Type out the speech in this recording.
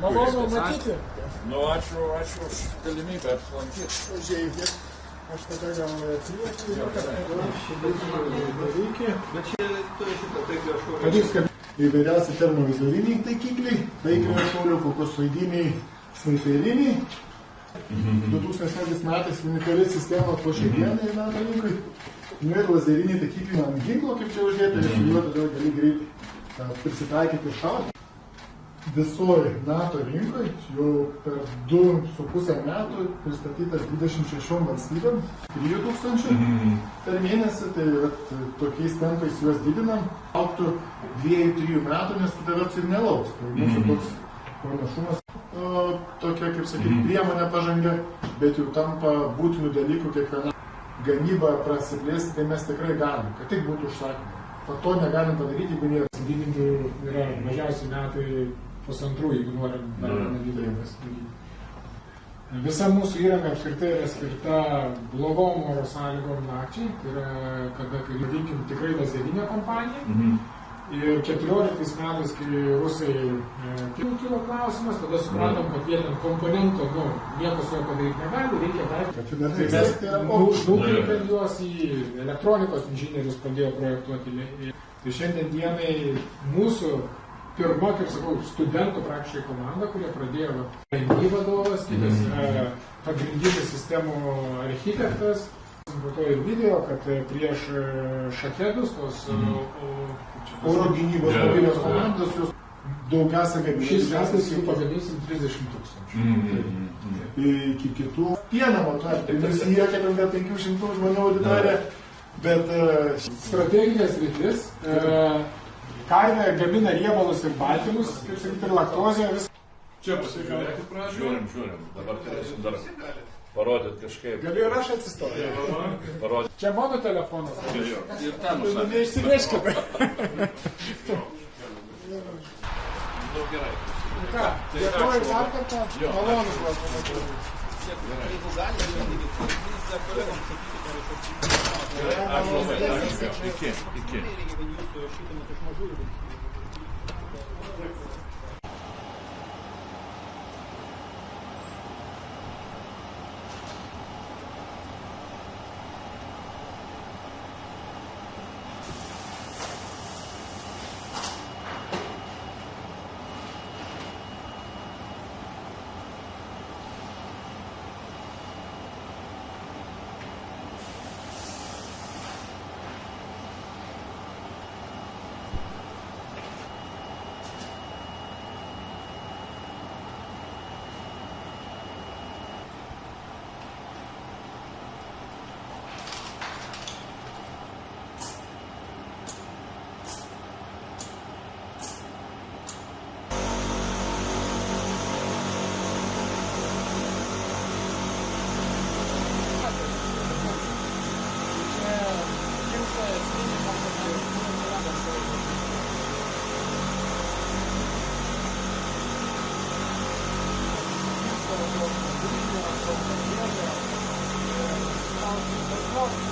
Malonu matyti. Nu, ačiū už galimybę apsilankyti. Užėjkit. Aš tada gal privačiu. Bet čia turi šitą tai kažko. Padėsime įvairiausi termovizoriniai taikikliai, taikinio šaulio, kulkosvaidiniai, snaiperiniai. 2000 metais unikali sistema po šiai dienai NATO rinkai. Nu ir lazeriniai taikikliai ant ginklo, kaip čia uždėta, ir su juo tada gali greitai prisitaikyti šaudyti. Visoje NATO rinkoje jau per 2,5 metų pristatytas 26 valstybėm, 3000 per mėnesį, tai tokiais tempais juos didinam, auktų 2-3 metų, nes tada vėlgi ir nelauks. Tai mūsų toks pranašumas, tokia, kaip sakyti, priemonė pažangia, bet jau tampa būtinų dalykų kiekviena gamyba prasiplėsti, tai mes tikrai galim, kad tik būtų užsakymai. To negalim padaryti, jeigu nėra. Didinti yra mažiausiai metai pusantrų, jeigu norim dar vieną didelį pasidaryti. Visa mūsų įranga apskritai yra skirta blogom oro sąlygom nakčiai, tai yra, kada, kai vadinkim, tikrai lazerinė kompanija. Ir 14 metais, kai rusai kilo klausimas, tada supratom, kad vienam komponento, nieko su juo padaryti negali, reikia dar. Tai mes nukreipėm juos į elektronikos inžinierius, pradėjo projektuoti. Tai šiandien dienai mūsų pirma, kaip sakau, studentų praktiškai komanda, kurie pradėjo NI vadovas, kitas yra pagrindinis sistemų architektas. Po to ir video, kad prieš šakedus, tos oro gynybos mobilios komandos, jūs daugiausia gaminių. Šiais metais jų pagaminsim 30 000. Iki kitų pieną matuoti, tai visi jie, kad gal 500 žmonių auditorija, bet strateginės rytis, karvė gamina riebalus ir baltymus, kaip sakyti, ir laktozę. Čia pasižiūrėkit pradžioje. Žiūrim. Dabar turėsim dar parodyti kažkaip. Galiu ir aš atsistoti. Čia mano telefonas. Ir ten Nu, neišsivieškite. Nu, gerai. Ką, dėkoju dar kartą. Malonu buvo pamatyti. Jeigu gali, dar kolegams sakyti, Aš labai, ačiū. Iki. jūsų šitamas iš mažųjų. Thank you.